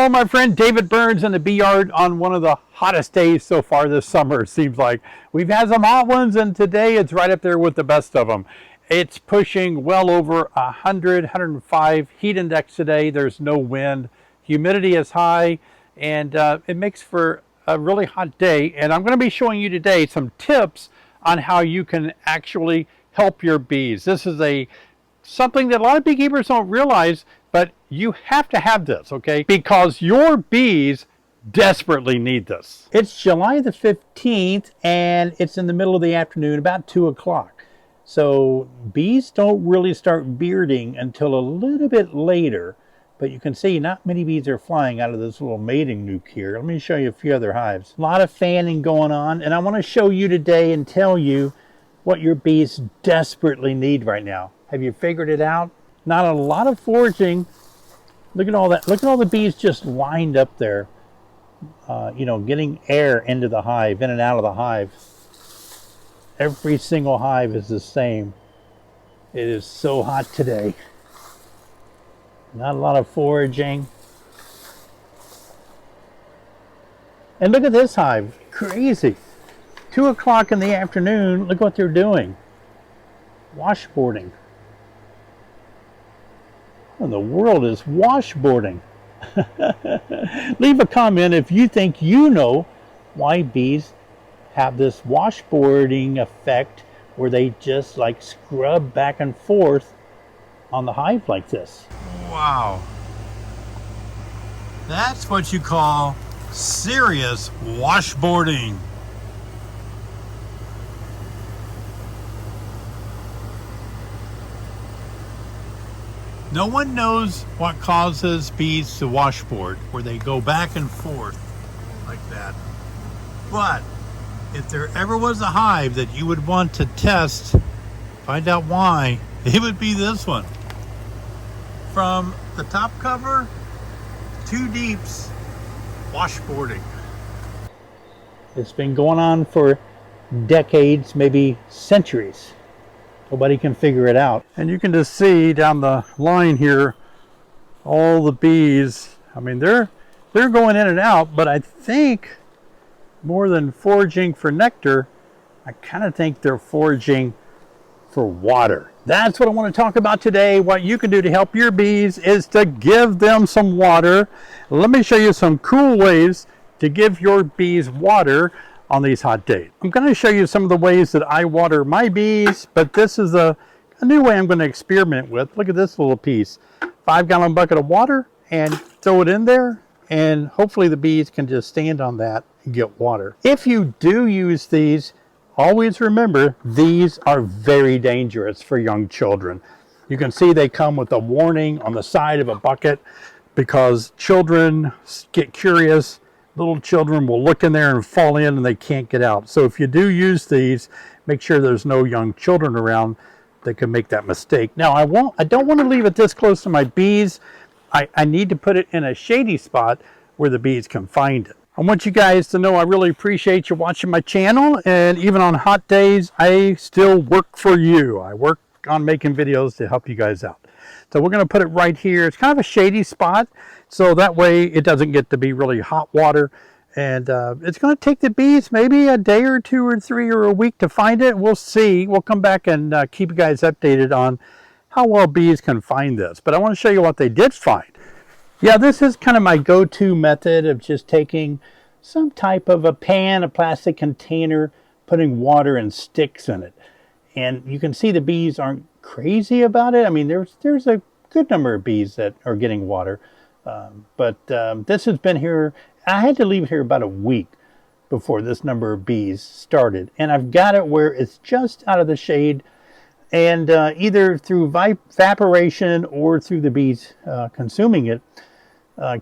Hello, my friend David Burns in the bee yard on one of the hottest days so far this summer. It seems like we've had some hot ones, and today it's right up there with the best of them. It's pushing well over 100, 105 heat index today. There's no wind. Humidity is high, and it makes for a really hot day. And I'm going to be showing you today some tips on how you can actually help your bees. This is something that a lot of beekeepers don't realize, but you have to have this, okay? Because your bees desperately need this. It's July the 15th, and it's in the middle of the afternoon, about 2 o'clock. So bees don't really start bearding until a little bit later, but you can see not many bees are flying out of this little mating nuke here. Let me show you a few other hives. A lot of fanning going on, and I want to show you today and tell you what your bees desperately need right now. Have you figured it out? Not a lot of foraging. Look at all that. Look at all the bees just lined up there, you know, getting air into the hive, in and out of the hive. Every single hive is the same. It is so hot today. Not a lot of foraging. And look at this hive. Crazy. 2 o'clock in the afternoon. Look what they're doing. Washboarding. What in the world is washboarding? Leave a comment if you think you know why bees have this washboarding effect where they just like scrub back and forth on the hive like this. Wow. That's what you call serious washboarding. No one knows what causes bees to washboard, where they go back and forth like that. But if there ever was a hive that you would want to test, find out why, it would be this one. From the top cover, 2 deeps, washboarding. It's been going on for decades, maybe centuries. Nobody can figure it out. And you can just see down the line here, all the bees. I mean, they're going in and out, but I think more than foraging for nectar, I kind of think they're foraging for water. That's what I want to talk about today. What you can do to help your bees is to give them some water. Let me show you some cool ways to give your bees water on these hot days. I'm going to show you some of the ways that I water my bees, but this is a new way I'm going to experiment with. Look at this little piece. 5-gallon bucket of water, and throw it in there, and hopefully the bees can just stand on that and get water. If you do use these, always remember these are very dangerous for young children. You can see they come with a warning on the side of a bucket because children get curious. Little children will look in there and fall in and they can't get out. So if you do use these, make sure there's no young children around that can make that mistake. Now I don't want to leave it this close to my bees. I need to put it in a shady spot where the bees can find it. I want you guys to know I really appreciate you watching my channel, and even on hot days, I still work for you. I work on making videos to help you guys out. So we're going to put it right here. It's kind of a shady spot, so that way it doesn't get to be really hot water. And it's going to take the bees maybe a day or 2 or 3 or a week to find it. We'll see. We'll come back and keep you guys updated on how well bees can find this. But I want to show you what they did find. Yeah, this is kind of my go-to method of just taking some type of a pan, a plastic container, putting water and sticks in it. And you can see the bees aren't crazy about it. I mean, there's a good number of bees that are getting water. But this has been here, I had to leave it here about a week before this number of bees started. And I've got it where it's just out of the shade, and either through evaporation or through the bees consuming it,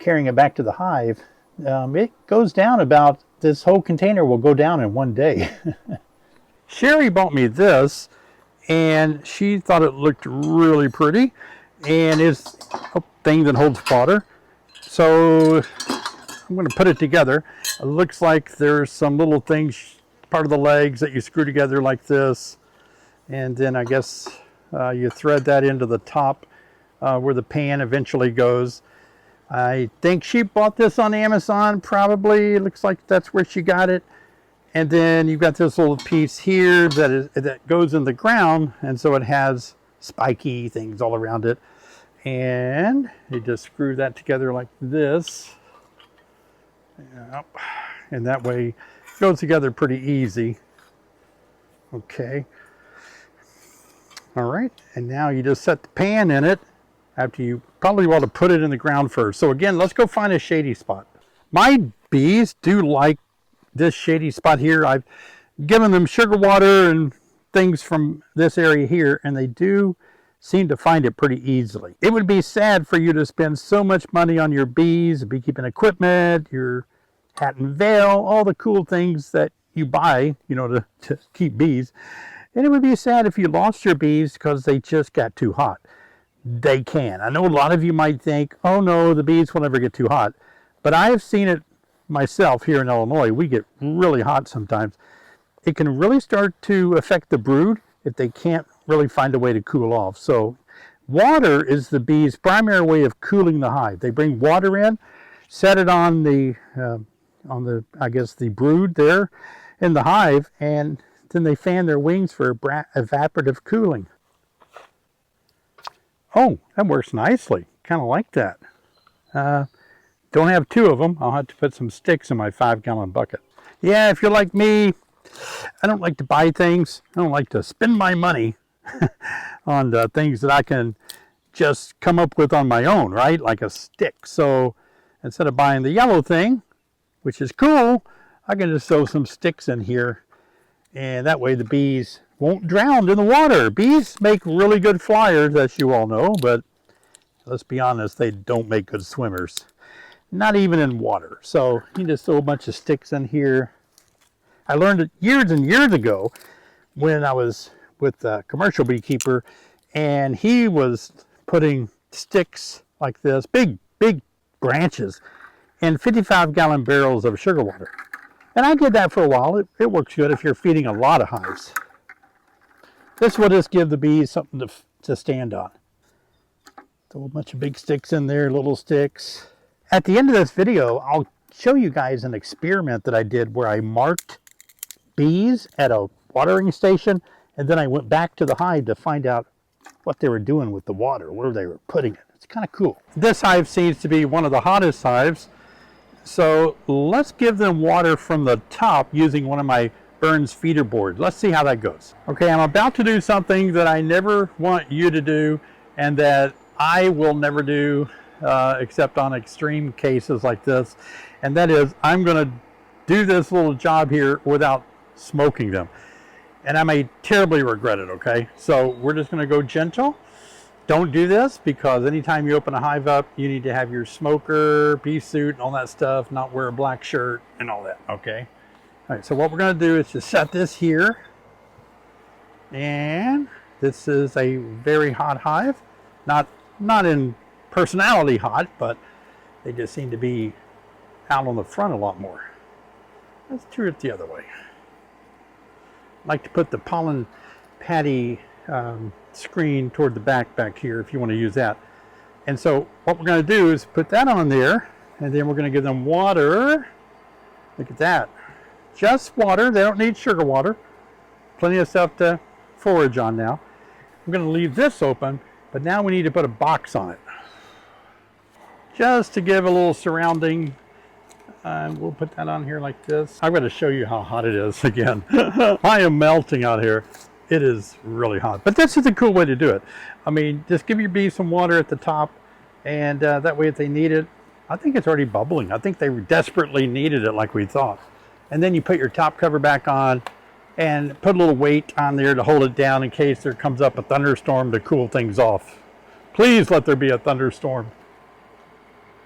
carrying it back to the hive, it goes down about, this whole container will go down in 1 day. Sherry bought me this, and she thought it looked really pretty, and it's a thing that holds water. So I'm going to put it together. It looks like there's some little things, part of the legs that you screw together like this, and then I guess you thread that into the top where the pan eventually goes. I think she bought this on Amazon, probably. It looks like that's where she got it. And then you've got this little piece here that goes in the ground, and so it has spiky things all around it. And you just screw that together like this. Yep. And that way it goes together pretty easy. Okay. All right, and now you just set the pan in it after you probably want to put it in the ground first. So again, let's go find a shady spot. My bees do like this shady spot here. I've given them sugar water and things from this area here, and they do seem to find it pretty easily. It would be sad for you to spend so much money on your bees, beekeeping equipment, your hat and veil, all the cool things that you buy, you know, to keep bees. And it would be sad if you lost your bees because they just got too hot. They can. I know a lot of you might think, oh no, the bees will never get too hot. But I have seen it myself here in Illinois. We get really hot sometimes. It can really start to affect the brood if they can't really find a way to cool off. So water is the bees' primary way of cooling the hive. They bring water in, set it on the I guess the brood there in the hive, and then they fan their wings for evaporative cooling. Oh, that works nicely. Kind of like that. Don't have two of them. I'll have to put some sticks in my 5-gallon bucket. Yeah, if you're like me, I don't like to buy things. I don't like to spend my money on the things that I can just come up with on my own, right? Like a stick. So instead of buying the yellow thing, which is cool, I can just throw some sticks in here, and that way the bees won't drown in the water. Bees make really good flyers, as you all know, but let's be honest, they don't make good swimmers. Not even in water. So you just throw a bunch of sticks in here. I learned it years and years ago when I was with a commercial beekeeper, and he was putting sticks like this, big branches, in 55-gallon barrels of sugar water. And I did that for a while. It works good if you're feeding a lot of hives. This will just give the bees something to stand on. Throw a bunch of big sticks in there, little sticks. At the end of this video, I'll show you guys an experiment that I did where I marked bees at a watering station, and then I went back to the hive to find out what they were doing with the water, where they were putting it. It's kind of cool. This hive seems to be one of the hottest hives, so let's give them water from the top using one of my Burns feeder boards. Let's see how that goes. Okay, I'm about to do something that I never want you to do, and that I will never do except on extreme cases like this, and that is I'm going to do this little job here without smoking them, and I may terribly regret it. Okay, so we're just going to go gentle. Don't do this, because anytime you open a hive up, you need to have your smoker, bee suit, and all that stuff, not wear a black shirt and all that. Okay, all right, so what we're going to do is just set this here, and this is a very hot hive, not in personality hot, but they just seem to be out on the front a lot more. Let's turn it the other way. I like to put the pollen patty screen toward the back here if you want to use that. And so what we're going to do is put that on there, and then we're going to give them water. Look at that. Just water. They don't need sugar water. Plenty of stuff to forage on now. We're going to leave this open, but now we need to put a box on it, just to give a little surrounding. We'll put that on here like this. I'm going to show you how hot it is again. I am melting out here. It is really hot, but this is a cool way to do it. I mean, just give your bees some water at the top, and that way if they need it, I think it's already bubbling. I think they desperately needed it like we thought. And then you put your top cover back on and put a little weight on there to hold it down in case there comes up a thunderstorm to cool things off. Please let there be a thunderstorm.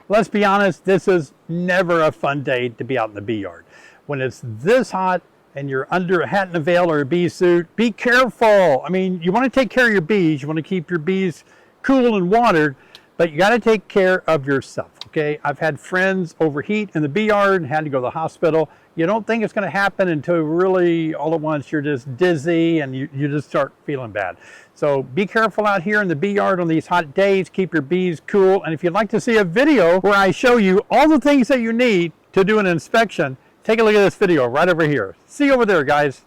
Let's be honest, this is never a fun day to be out in the bee yard. When it's this hot and you're under a hat and a veil or a bee suit, be careful. I mean, you want to take care of your bees. You want to keep your bees cool and watered, But you got to take care of yourself, okay? I've had friends overheat in the bee yard and had to go to the hospital. You don't think it's going to happen until really all at once you're just dizzy and you just start feeling bad. So be careful out here in the bee yard on these hot days. Keep your bees cool. And if you'd like to see a video where I show you all the things that you need to do an inspection, take a look at this video right over here. See you over there, guys.